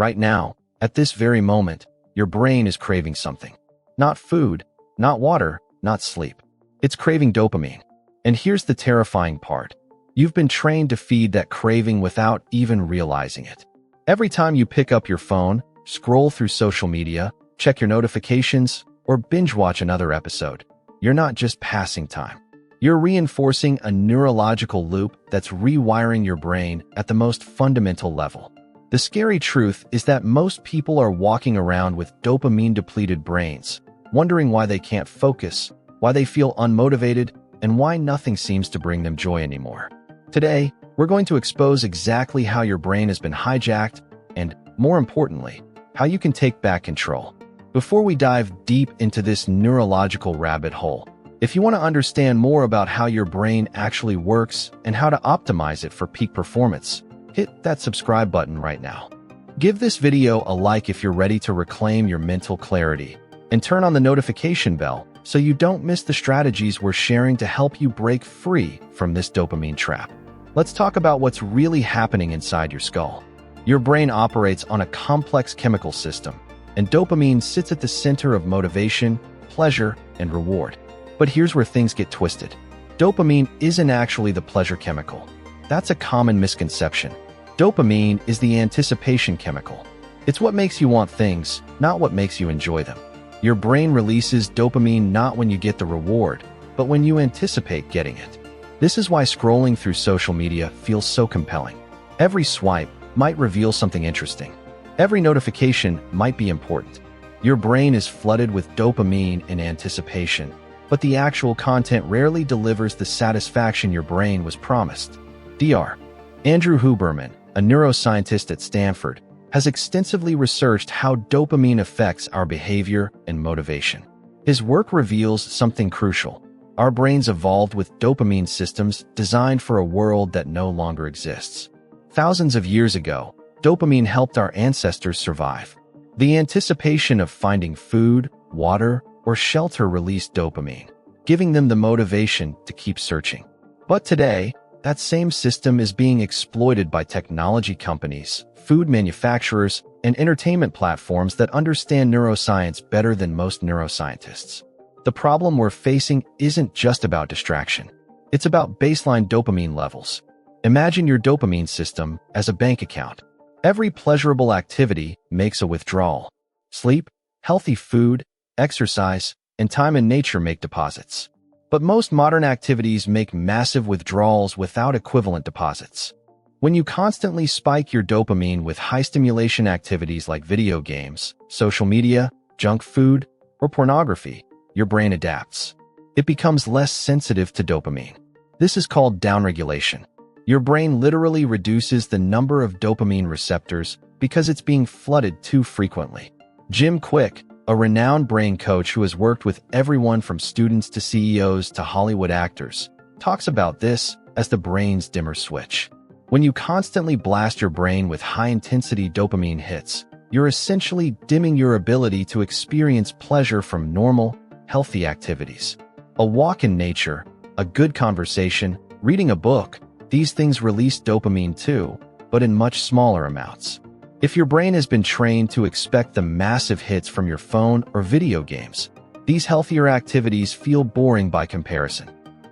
Right now, at this very moment, your brain is craving something. Not food, not water, not sleep. It's craving dopamine. And here's the terrifying part. You've been trained to feed that craving without even realizing it. Every time you pick up your phone, scroll through social media, check your notifications, or binge watch another episode, you're not just passing time. You're reinforcing a neurological loop that's rewiring your brain at the most fundamental level. The scary truth is that most people are walking around with dopamine-depleted brains, wondering why they can't focus, why they feel unmotivated, and why nothing seems to bring them joy anymore. Today, we're going to expose exactly how your brain has been hijacked and, more importantly, how you can take back control. Before we dive deep into this neurological rabbit hole, if you want to understand more about how your brain actually works and how to optimize it for peak performance, hit that subscribe button right now. Give this video a like if you're ready to reclaim your mental clarity, and turn on the notification bell so you don't miss the strategies we're sharing to help you break free from this dopamine trap. Let's talk about what's really happening inside your skull. Your brain operates on a complex chemical system, and dopamine sits at the center of motivation, pleasure, and reward. But here's where things get twisted. Dopamine isn't actually the pleasure chemical. That's a common misconception. Dopamine is the anticipation chemical. It's what makes you want things, not what makes you enjoy them. Your brain releases dopamine not when you get the reward, but when you anticipate getting it. This is why scrolling through social media feels so compelling. Every swipe might reveal something interesting. Every notification might be important. Your brain is flooded with dopamine in anticipation, but the actual content rarely delivers the satisfaction your brain was promised. Dr. Andrew Huberman, a neuroscientist at Stanford, has extensively researched how dopamine affects our behavior and motivation. His work reveals something crucial. Our brains evolved with dopamine systems designed for a world that no longer exists. Thousands of years ago, dopamine helped our ancestors survive. The anticipation of finding food, water, or shelter released dopamine, giving them the motivation to keep searching. But today, that same system is being exploited by technology companies, food manufacturers, and entertainment platforms that understand neuroscience better than most neuroscientists. The problem we're facing isn't just about distraction. It's about baseline dopamine levels. Imagine your dopamine system as a bank account. Every pleasurable activity makes a withdrawal. Sleep, healthy food, exercise, and time in nature make deposits. But most modern activities make massive withdrawals without equivalent deposits. When you constantly spike your dopamine with high-stimulation activities like video games, social media, junk food, or pornography, your brain adapts. It becomes less sensitive to dopamine. This is called downregulation. Your brain literally reduces the number of dopamine receptors because it's being flooded too frequently. Jim Kwik, a renowned brain coach who has worked with everyone from students to CEOs to Hollywood actors, talks about this as the brain's dimmer switch. When you constantly blast your brain with high-intensity dopamine hits, you're essentially dimming your ability to experience pleasure from normal, healthy activities. A walk in nature, a good conversation, reading a book, these things release dopamine too, but in much smaller amounts. If your brain has been trained to expect the massive hits from your phone or video games, these healthier activities feel boring by comparison.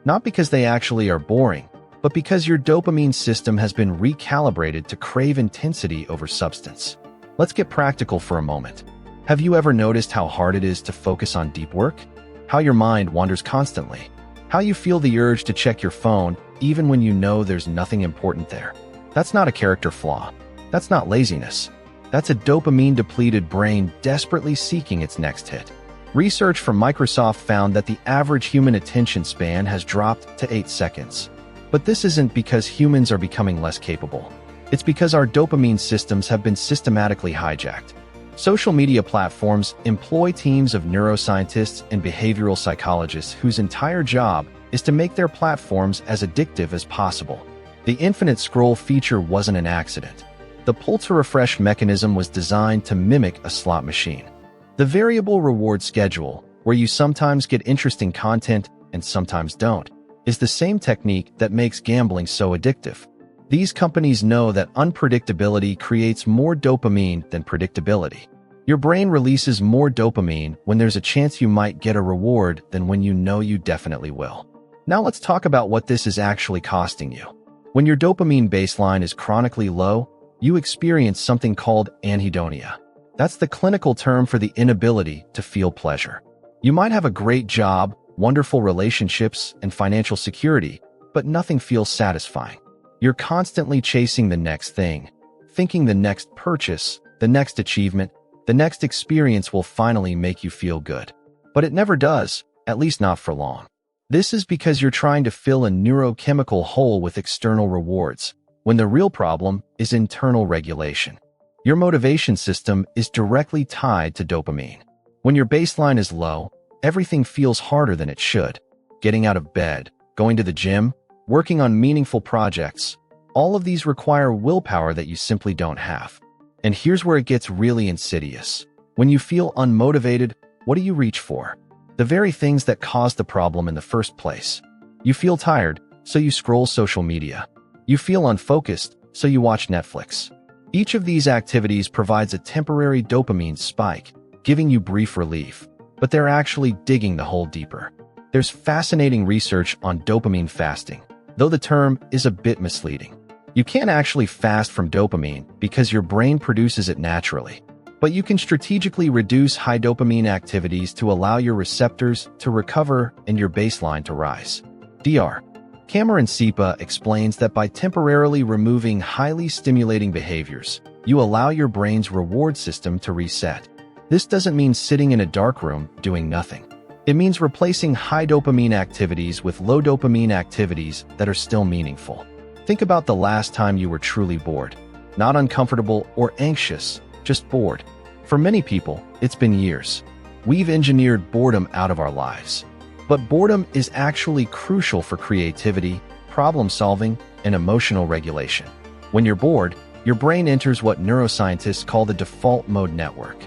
Not because they actually are boring, but because your dopamine system has been recalibrated to crave intensity over substance. Let's get practical for a moment. Have you ever noticed how hard it is to focus on deep work? How your mind wanders constantly? How you feel the urge to check your phone even when you know there's nothing important there? That's not a character flaw. That's not laziness. That's a dopamine-depleted brain desperately seeking its next hit. Research from Microsoft found that the average human attention span has dropped to 8 seconds. But this isn't because humans are becoming less capable. It's because our dopamine systems have been systematically hijacked. Social media platforms employ teams of neuroscientists and behavioral psychologists whose entire job is to make their platforms as addictive as possible. The infinite scroll feature wasn't an accident. The pull-to-refresh mechanism was designed to mimic a slot machine. The variable reward schedule, where you sometimes get interesting content and sometimes don't, is the same technique that makes gambling so addictive. These companies know that unpredictability creates more dopamine than predictability. Your brain releases more dopamine when there's a chance you might get a reward than when you know you definitely will. Now let's talk about what this is actually costing you. When your dopamine baseline is chronically low, you experience something called anhedonia. That's the clinical term for the inability to feel pleasure. You might have a great job, wonderful relationships, and financial security, but nothing feels satisfying. You're constantly chasing the next thing, thinking the next purchase, the next achievement, the next experience will finally make you feel good. But it never does, at least not for long. This is because you're trying to fill a neurochemical hole with external rewards, when the real problem is internal regulation. Your motivation system is directly tied to dopamine. When your baseline is low, everything feels harder than it should. Getting out of bed, going to the gym, working on meaningful projects, all of these require willpower that you simply don't have. And here's where it gets really insidious. When you feel unmotivated, what do you reach for? The very things that caused the problem in the first place. You feel tired, so you scroll social media. You feel unfocused, so you watch Netflix. Each of these activities provides a temporary dopamine spike, giving you brief relief, but they're actually digging the hole deeper. There's fascinating research on dopamine fasting, though the term is a bit misleading. You can't actually fast from dopamine because your brain produces it naturally, but you can strategically reduce high dopamine activities to allow your receptors to recover and your baseline to rise. Dr. Cameron Sepa explains that by temporarily removing highly stimulating behaviors, you allow your brain's reward system to reset. This doesn't mean sitting in a dark room doing nothing. It means replacing high dopamine activities with low dopamine activities that are still meaningful. Think about the last time you were truly bored. Not uncomfortable or anxious, just bored. For many people, it's been years. We've engineered boredom out of our lives. But boredom is actually crucial for creativity, problem solving, and emotional regulation. When you're bored, your brain enters what neuroscientists call the default mode network.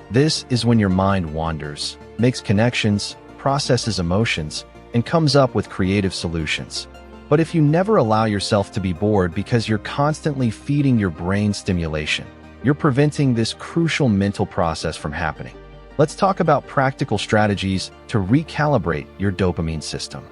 This is when your mind wanders, makes connections, processes emotions, and comes up with creative solutions. But if you never allow yourself to be bored because you're constantly feeding your brain stimulation, you're preventing this crucial mental process from happening. Let's talk about practical strategies to recalibrate your dopamine system.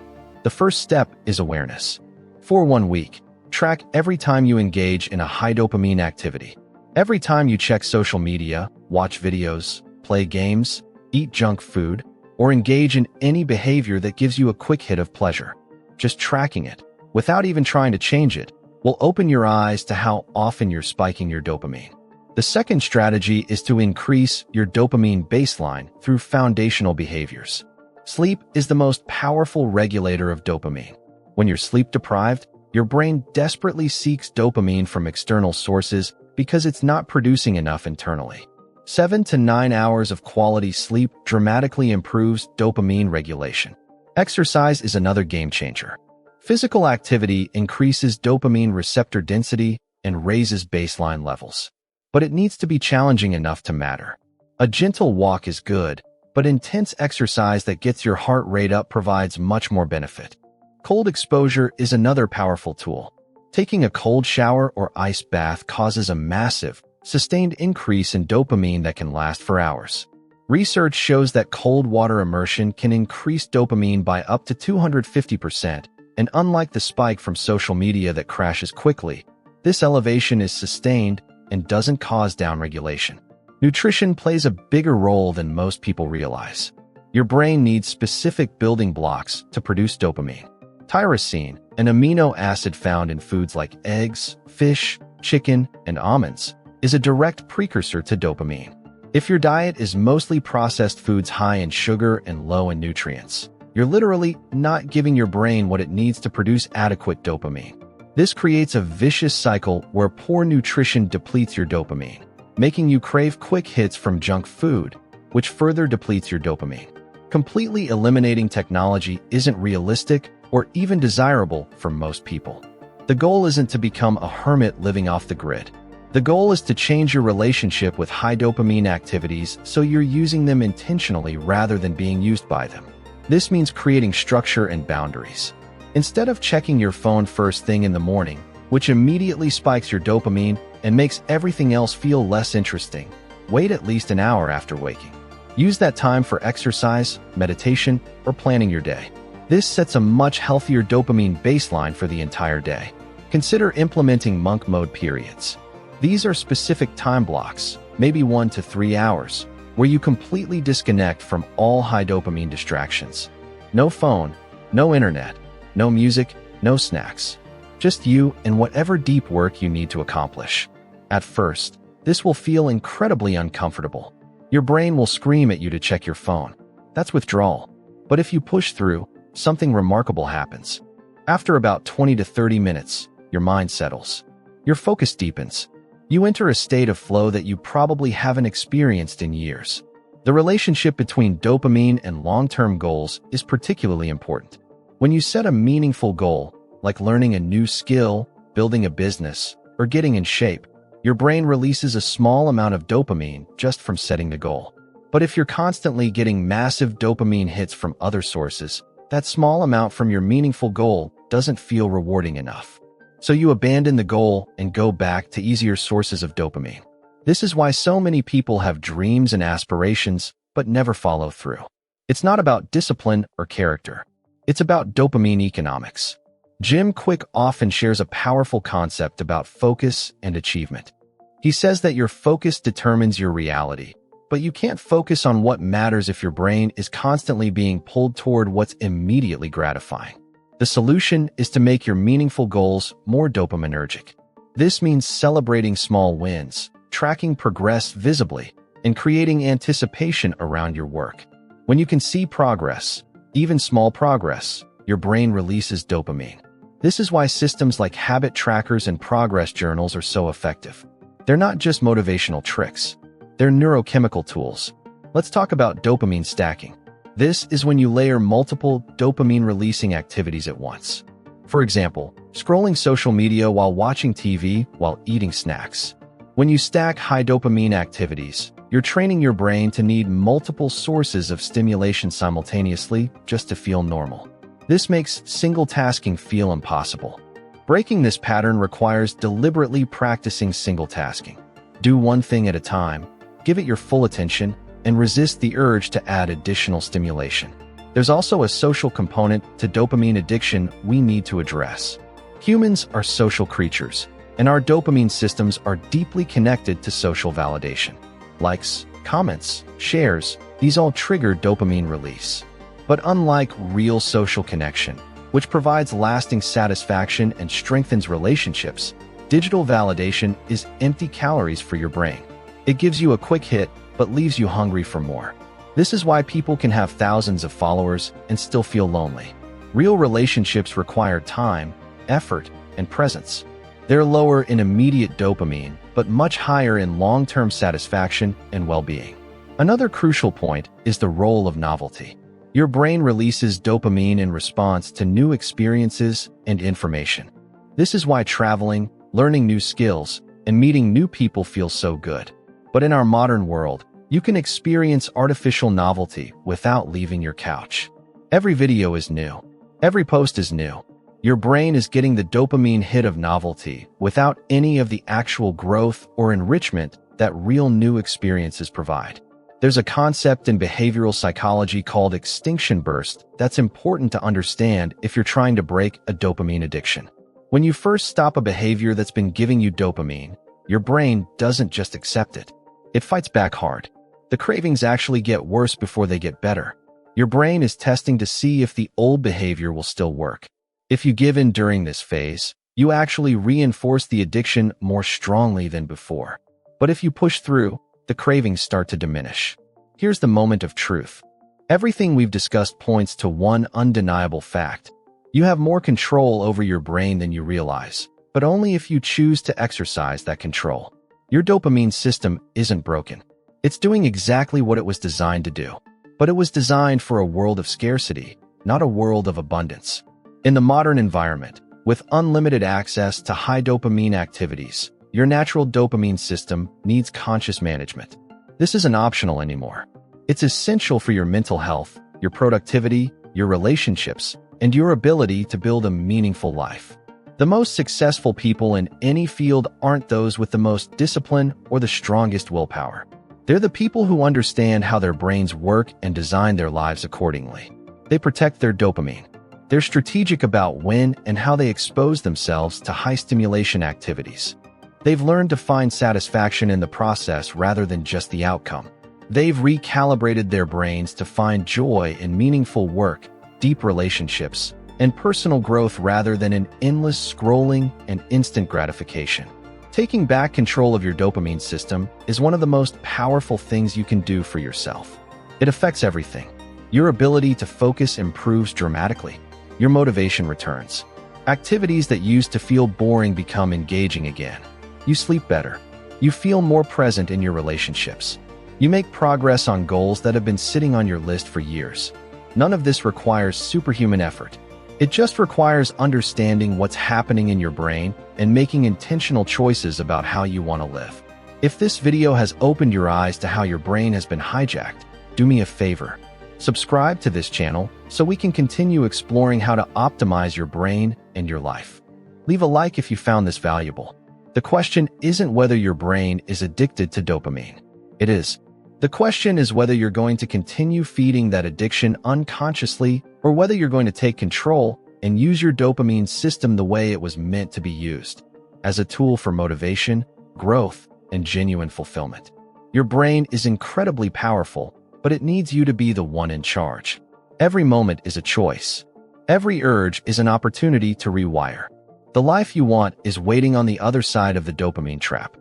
The first step is awareness. For 1 week, track every time you engage in a high dopamine activity. Every time you check social media, watch videos, play games, eat junk food, or engage in any behavior that gives you a quick hit of pleasure. Just tracking it, without even trying to change it, will open your eyes to how often you're spiking your dopamine. The second strategy is to increase your dopamine baseline through foundational behaviors. Sleep is the most powerful regulator of dopamine. When you're sleep deprived, your brain desperately seeks dopamine from external sources because it's not producing enough internally. 7 to 9 hours of quality sleep dramatically improves dopamine regulation. Exercise is another game changer. Physical activity increases dopamine receptor density and raises baseline levels. But it needs to be challenging enough to matter. A gentle walk is good, but intense exercise that gets your heart rate up provides much more benefit. Cold exposure is another powerful tool. Taking a cold shower or ice bath causes a massive, sustained increase in dopamine that can last for hours. Research shows that cold water immersion can increase dopamine by up to 250%, and unlike the spike from social media that crashes quickly, this elevation is sustained and doesn't cause downregulation. Nutrition plays a bigger role than most people realize. Your brain needs specific building blocks to produce dopamine. Tyrosine, an amino acid found in foods like eggs, fish, chicken, and almonds, is a direct precursor to dopamine. If your diet is mostly processed foods high in sugar and low in nutrients, you're literally not giving your brain what it needs to produce adequate dopamine. This creates a vicious cycle where poor nutrition depletes your dopamine, making you crave quick hits from junk food, which further depletes your dopamine. Completely eliminating technology isn't realistic or even desirable for most people. The goal isn't to become a hermit living off the grid. The goal is to change your relationship with high dopamine activities so you're using them intentionally rather than being used by them. This means creating structure and boundaries. Instead of checking your phone first thing in the morning, which immediately spikes your dopamine and makes everything else feel less interesting. Wait at least an hour after waking. Use that time for exercise, meditation, or planning your day. This sets a much healthier dopamine baseline for the entire day. Consider implementing monk mode periods. These are specific time blocks, maybe 1 to 3 hours, where you completely disconnect from all high dopamine distractions. No phone, no internet, no music, no snacks. Just you and whatever deep work you need to accomplish. At first, this will feel incredibly uncomfortable. Your brain will scream at you to check your phone. That's withdrawal. But if you push through, something remarkable happens. After about 20 to 30 minutes, your mind settles. Your focus deepens. You enter a state of flow that you probably haven't experienced in years. The relationship between dopamine and long-term goals is particularly important. When you set a meaningful goal, like learning a new skill, building a business, or getting in shape, your brain releases a small amount of dopamine just from setting the goal. But if you're constantly getting massive dopamine hits from other sources, that small amount from your meaningful goal doesn't feel rewarding enough. So you abandon the goal and go back to easier sources of dopamine. This is why so many people have dreams and aspirations, but never follow through. It's not about discipline or character. It's about dopamine economics. Jim Quick often shares a powerful concept about focus and achievement. He says that your focus determines your reality, but you can't focus on what matters if your brain is constantly being pulled toward what's immediately gratifying. The solution is to make your meaningful goals more dopaminergic. This means celebrating small wins, tracking progress visibly, and creating anticipation around your work. When you can see progress, even small progress, your brain releases dopamine. This is why systems like habit trackers and progress journals are so effective. They're not just motivational tricks. They're neurochemical tools. Let's talk about dopamine stacking. This is when you layer multiple dopamine-releasing activities at once. For example, scrolling social media while watching TV while eating snacks. When you stack high dopamine activities, you're training your brain to need multiple sources of stimulation simultaneously just to feel normal. This makes single tasking feel impossible. Breaking this pattern requires deliberately practicing single tasking. Do one thing at a time, give it your full attention, and resist the urge to add additional stimulation. There's also a social component to dopamine addiction we need to address. Humans are social creatures, and our dopamine systems are deeply connected to social validation. Likes, comments, shares, these all trigger dopamine release. But unlike real social connection, which provides lasting satisfaction and strengthens relationships, digital validation is empty calories for your brain. It gives you a quick hit, but leaves you hungry for more. This is why people can have thousands of followers and still feel lonely. Real relationships require time, effort, and presence. They're lower in immediate dopamine, but much higher in long-term satisfaction and well-being. Another crucial point is the role of novelty. Your brain releases dopamine in response to new experiences and information. This is why traveling, learning new skills, and meeting new people feel so good. But in our modern world, you can experience artificial novelty without leaving your couch. Every video is new. Every post is new. Your brain is getting the dopamine hit of novelty without any of the actual growth or enrichment that real new experiences provide. There's a concept in behavioral psychology called extinction burst that's important to understand if you're trying to break a dopamine addiction. When you first stop a behavior that's been giving you dopamine, your brain doesn't just accept it. It fights back hard. The cravings actually get worse before they get better. Your brain is testing to see if the old behavior will still work. If you give in during this phase, you actually reinforce the addiction more strongly than before. But if you push through, the cravings start to diminish. Here's the moment of truth. Everything we've discussed points to one undeniable fact. You have more control over your brain than you realize, but only if you choose to exercise that control. Your dopamine system isn't broken. It's doing exactly what it was designed to do. But it was designed for a world of scarcity, not a world of abundance. In the modern environment, with unlimited access to high dopamine activities, your natural dopamine system needs conscious management. This isn't optional anymore. It's essential for your mental health, your productivity, your relationships, and your ability to build a meaningful life. The most successful people in any field aren't those with the most discipline or the strongest willpower. They're the people who understand how their brains work and design their lives accordingly. They protect their dopamine. They're strategic about when and how they expose themselves to high-stimulation activities. They've learned to find satisfaction in the process rather than just the outcome. They've recalibrated their brains to find joy in meaningful work, deep relationships, and personal growth rather than in endless scrolling and instant gratification. Taking back control of your dopamine system is one of the most powerful things you can do for yourself. It affects everything. Your ability to focus improves dramatically. Your motivation returns. Activities that used to feel boring become engaging again. You sleep better. You feel more present in your relationships. You make progress on goals that have been sitting on your list for years. None of this requires superhuman effort. It just requires understanding what's happening in your brain and making intentional choices about how you want to live. If this video has opened your eyes to how your brain has been hijacked, do me a favor. Subscribe to this channel so we can continue exploring how to optimize your brain and your life. Leave a like if you found this valuable. The question isn't whether your brain is addicted to dopamine. It is. The question is whether you're going to continue feeding that addiction unconsciously or whether you're going to take control and use your dopamine system the way it was meant to be used, as a tool for motivation, growth, and genuine fulfillment. Your brain is incredibly powerful, but it needs you to be the one in charge. Every moment is a choice. Every urge is an opportunity to rewire. The life you want is waiting on the other side of the dopamine trap.